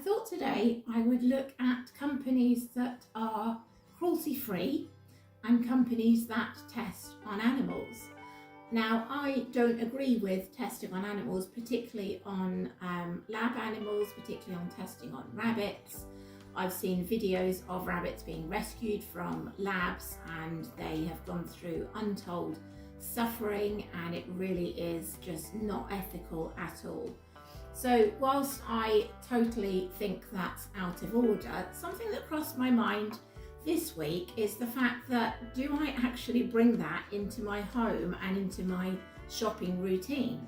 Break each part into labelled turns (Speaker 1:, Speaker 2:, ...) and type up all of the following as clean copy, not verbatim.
Speaker 1: thought today I would look at companies that are cruelty-free and companies that test on animals. Now, I don't agree with testing on animals, particularly on lab animals, particularly on testing on rabbits. I've seen videos of rabbits being rescued from labs and they have gone through untold suffering, and it really is just not ethical at all. So whilst I totally think that's out of order, something that crossed my mind this week is the fact that, do I actually bring that into my home and into my shopping routine?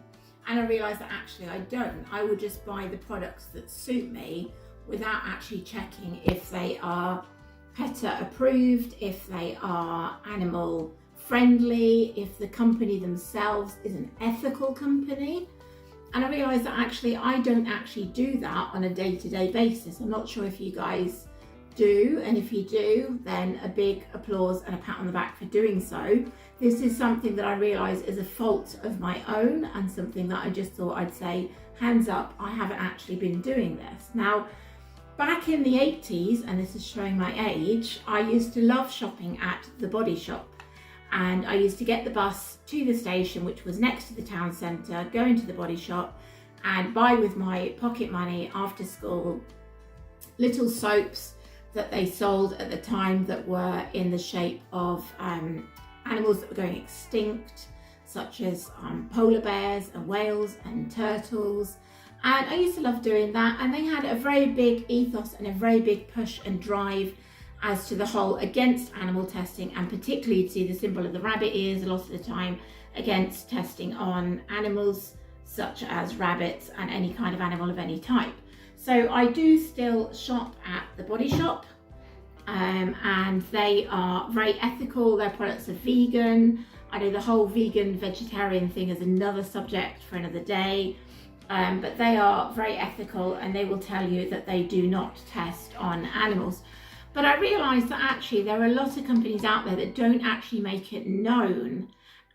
Speaker 1: And I realised that actually I don't. I would just buy the products that suit me without actually checking if they are PETA approved, if they are animal friendly, if the company themselves is an ethical company. And I realised that actually I don't actually do that on a day-to-day basis. I'm not sure if you guys do, and if you do, then a big applause and a pat on the back for doing so. This is something that I realise is a fault of my own, and something that I just thought I'd say, hands up, I haven't actually been doing this. Now, back in the 80s, and this is showing my age, I used to love shopping at the Body Shop. And I used to get the bus to the station, which was next to the town centre, go into the Body Shop and buy with my pocket money after school little soaps that they sold at the time that were in the shape of animals that were going extinct, such as polar bears and whales and turtles. And I used to love doing that, and they had a very big ethos and a very big push and drive as to the whole against animal testing, and particularly you'd see the symbol of the rabbit ears a lot of the time against testing on animals such as rabbits and any kind of animal of any type. So I do still shop at the Body Shop, and they are very ethical. Their products are vegan. I know the whole vegan vegetarian thing is another subject for another day, but they are very ethical, and they will tell you that they do not test on animals. But I realised that actually there are a lot of companies out there that don't actually make it known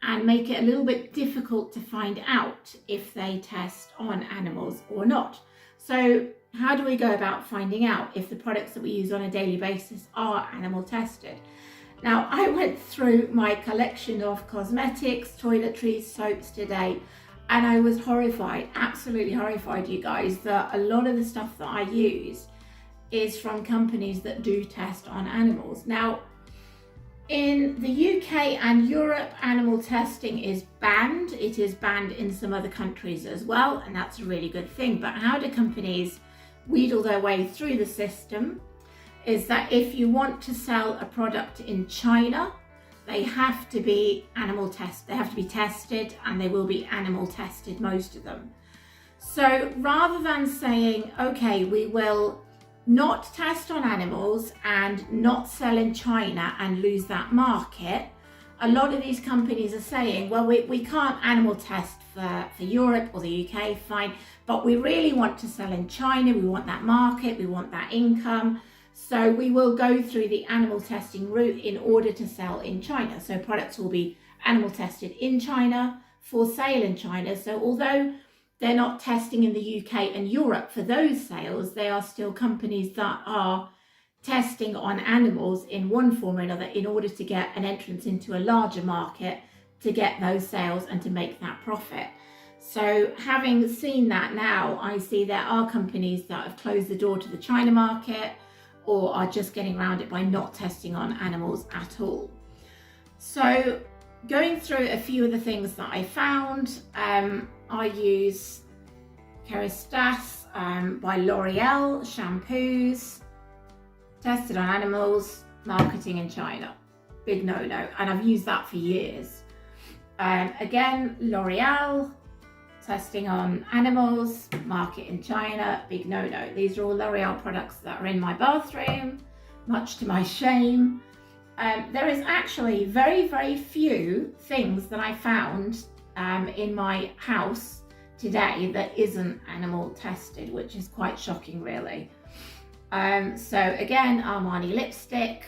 Speaker 1: and make it a little bit difficult to find out if they test on animals or not. So how do we go about finding out if the products that we use on a daily basis are animal tested? Now, I went through my collection of cosmetics, toiletries, soaps today, and I was horrified, absolutely horrified, you guys, that a lot of the stuff that I use is from companies that do test on animals. Now, in the UK and Europe, animal testing is banned. It is banned in some other countries as well, and that's a really good thing. But how do companies wheedle their way through the system is that if you want to sell a product in China, they have to be they have to be tested, and they will be animal tested, most of them. So rather than saying, okay, we will not test on animals and not sell in China and lose that market, a lot of these companies are saying, well, we can't animal test for Europe or the UK, fine, but we really want to sell in China, we want that market, we want that income, so we will go through the animal testing route in order to sell in China. So products will be animal tested in China for sale in China. So although they're not testing in the UK and Europe for those sales, they are still companies that are testing on animals in one form or another in order to get an entrance into a larger market, to get those sales and to make that profit. So having seen that now, I see there are companies that have closed the door to the China market or are just getting around it by not testing on animals at all. So going through a few of the things that I found, I use Kerastase by L'Oreal shampoos, tested on animals, marketing in China. Big no-no, and I've used that for years. Again, L'Oreal, testing on animals, market in China, big no-no. These are all L'Oreal products that are in my bathroom, much to my shame. There is actually very, very few things that I found in my house today that isn't animal tested, which is quite shocking, really. So again, Armani lipstick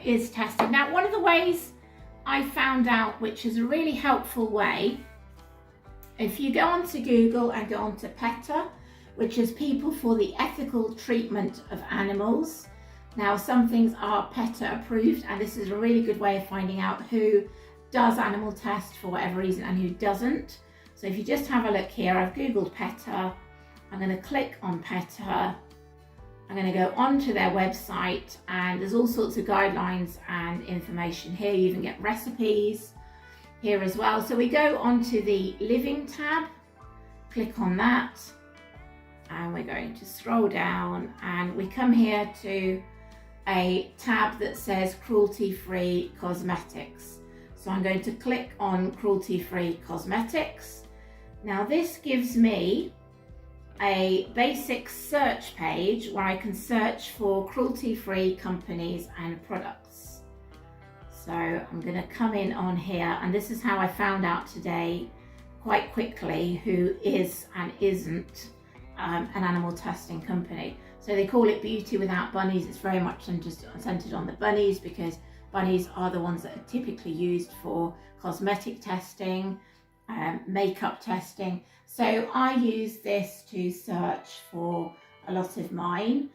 Speaker 1: is tested. Now, one of the ways I found out, which is a really helpful way, if you go onto Google and go onto PETA, which is People for the Ethical Treatment of Animals. Now, some things are PETA approved, and this is a really good way of finding out who does animal test for whatever reason and who doesn't. So if you just have a look here, I've Googled PETA. I'm going to click on PETA. I'm going to go onto their website, and there's all sorts of guidelines and information here. You even get recipes here as well. So we go onto the Living tab, click on that, and we're going to scroll down, and we come here to a tab that says cruelty-free cosmetics. So I'm going to click on cruelty-free cosmetics. Now this gives me a basic search page where I can search for cruelty-free companies and products. So I'm going to come in on here, and this is how I found out today quite quickly who is and isn't an animal testing company. So they call it Beauty Without Bunnies. It's very much centered on the bunnies, because bunnies are the ones that are typically used for cosmetic testing, makeup testing. So I use this to search for a lot of mine.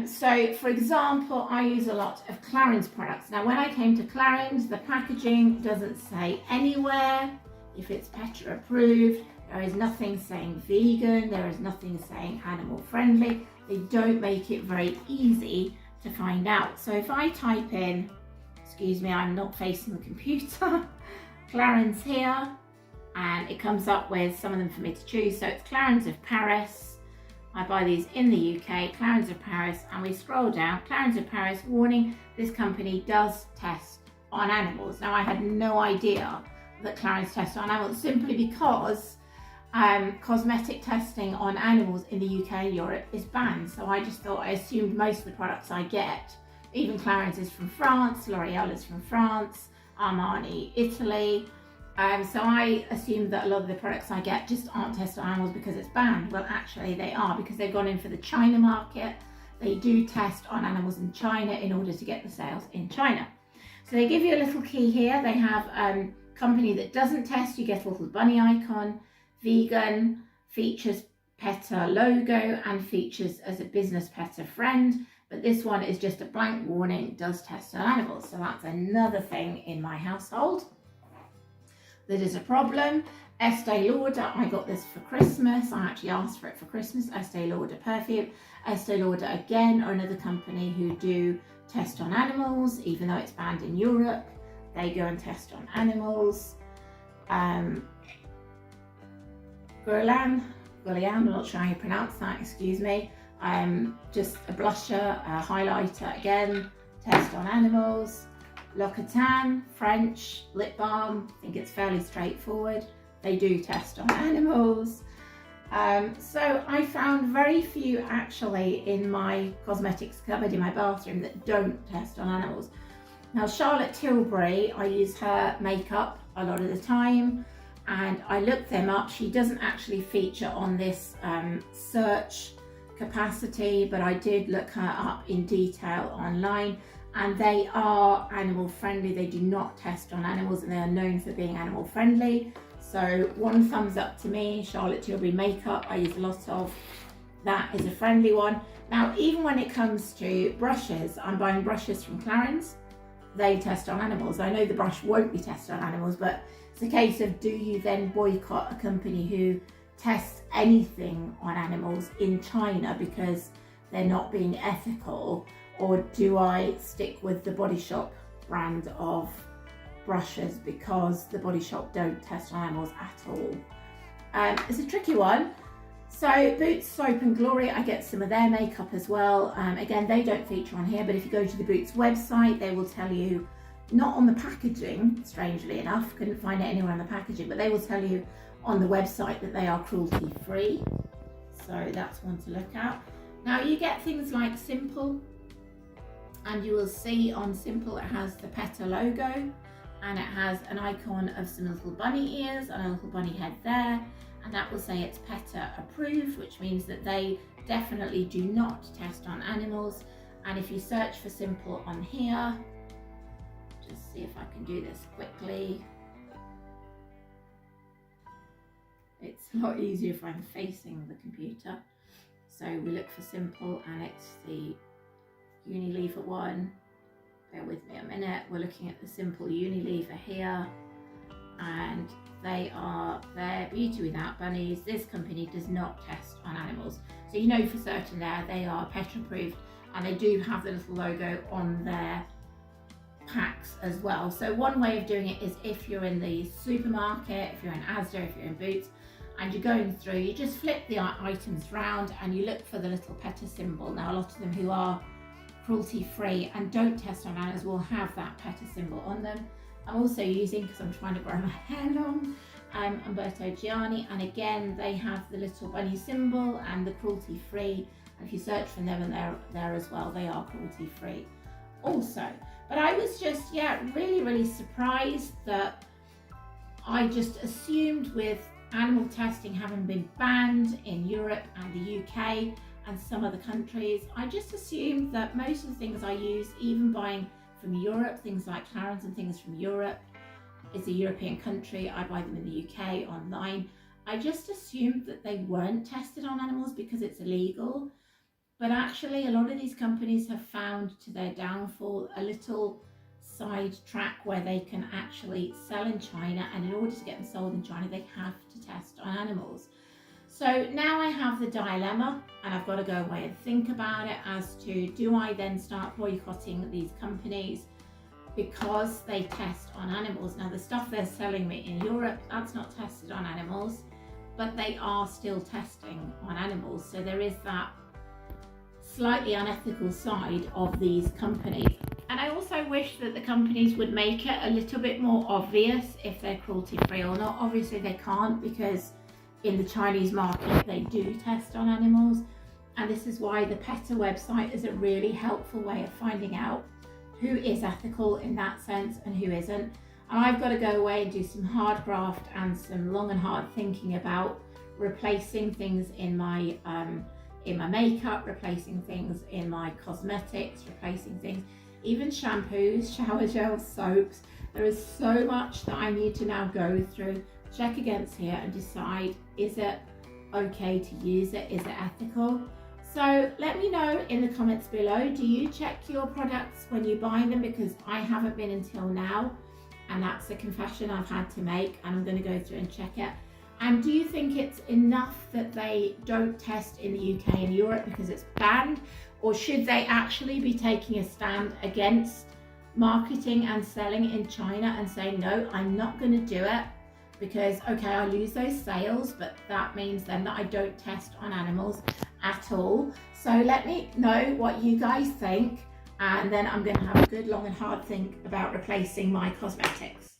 Speaker 1: So for example, I use a lot of Clarins products. Now when I came to Clarins, the packaging doesn't say anywhere if it's PETA approved. There is nothing saying vegan, there is nothing saying animal friendly. They don't make it very easy to find out. So if I type in, excuse me, I'm not facing the computer, Clarins here, and it comes up with some of them for me to choose. So it's Clarins of Paris. I buy these in the UK, Clarins of Paris, and we scroll down, Clarins of Paris, warning, this company does test on animals. Now I had no idea that Clarins tests on animals, simply because cosmetic testing on animals in the UK and Europe is banned. So I just thought, I assumed most of the products I get, even Clarins is from France, L'Oreal is from France, Armani, Italy. So I assumed that a lot of the products I get just aren't tested on animals because it's banned. Well, actually they are, because they've gone in for the China market. They do test on animals in China in order to get the sales in China. So they give you a little key here. They have company that doesn't test, you get a little bunny icon. Vegan, features PETA logo, and features as a business PETA friend. But this one is just a blank warning, does test on animals. So that's another thing in my household that is a problem. Estee Lauder, I got this for Christmas. I actually asked for it for Christmas. Estee Lauder perfume. Estee Lauder again are another company who do test on animals, even though it's banned in Europe. They go and test on animals. Guerlain, I'm not sure how you pronounce that, excuse me. Just a blusher, a highlighter, again, test on animals. L'Occitane, French, lip balm, I think it's fairly straightforward. They do test on animals. So I found very few actually in my cosmetics cupboard in my bathroom that don't test on animals. Now Charlotte Tilbury, I use her makeup a lot of the time, and I looked them up. She doesn't actually feature on this search capacity, but I did look her up in detail online, and they are animal friendly. They do not test on animals, and they are known for being animal friendly. So one thumbs up to me. Charlotte Tilbury makeup, I use a lot of. That is a friendly one. Now, even when it comes to brushes, I'm buying brushes from Clarins. They test on animals. I know the brush won't be tested on animals, but it's a case of, do you then boycott a company who tests anything on animals in China because they're not being ethical, or do I stick with the Body Shop brand of brushes because the Body Shop don't test on animals at all? It's a tricky one. So Boots Soap and Glory, I get some of their makeup as well. Again, they don't feature on here, but if you go to the Boots website, they will tell you, not on the packaging, strangely enough, couldn't find it anywhere on the packaging, but they will tell you on the website that they are cruelty free. So that's one to look at. Now you get things like Simple, and you will see on Simple it has the PETA logo, and it has an icon of some little bunny ears and a little bunny head there, and that will say it's PETA approved, which means that they definitely do not test on animals. And if you search for Simple on here, just see if I can do this quickly. It's a lot easier if I'm facing the computer. So we look for simple, and it's the Unilever one. Bear with me a minute. We're looking at the simple Unilever here, and they're Beauty Without Bunnies. This company does not test on animals. So you know for certain there they are PETA approved, and they do have the little logo on their packs as well. So one way of doing it is if you're in the supermarket, if you're in Asda, if you're in Boots, and you're going through, you just flip the items round and you look for the little PETA symbol. Now a lot of them who are cruelty free and don't test on animals will have that PETA symbol on them. I'm also using, because I'm trying to grow my hair long, Umberto Gianni, and again they have the little bunny symbol and the cruelty free, and if you search for them, and they're there as well, they are cruelty free also. But I was just really surprised that I just assumed, with animal testing having been banned in Europe and the UK and some other countries, I just assumed that most of the things I use, even buying from Europe, things like Clarins and things from Europe, it's a European country, I buy them in the UK online, I just assumed that they weren't tested on animals because it's illegal. But actually a lot of these companies have found, to their downfall, a little side track where they can actually sell in China, and in order to get them sold in China they have to test on animals. So now I have the dilemma, and I've got to go away and think about it as to, do I then start boycotting these companies because they test on animals? Now the stuff they're selling me in Europe, that's not tested on animals, but they are still testing on animals. So there is that slightly unethical side of these companies. And I also wish that the companies would make it a little bit more obvious if they're cruelty free or not. Obviously they can't, because in the Chinese market they do test on animals, and this is why the PETA website is a really helpful way of finding out who is ethical in that sense and who isn't. And I've got to go away and do some hard graft and some long and hard thinking about replacing things in my makeup, replacing things in my cosmetics, replacing things, even shampoos, shower gels, soaps. There is so much that I need to now go through, check against here and decide, is it okay to use it? Is it ethical? So let me know in the comments below, do you check your products when you buy them? Because I haven't been until now, and that's a confession I've had to make, and I'm going to go through and check it. And do you think it's enough that they don't test in the UK and Europe because it's banned? Or should they actually be taking a stand against marketing and selling in China and saying, no, I'm not going to do it because, okay, I lose those sales, but that means then that I don't test on animals at all. So let me know what you guys think, and then I'm going to have a good long and hard think about replacing my cosmetics.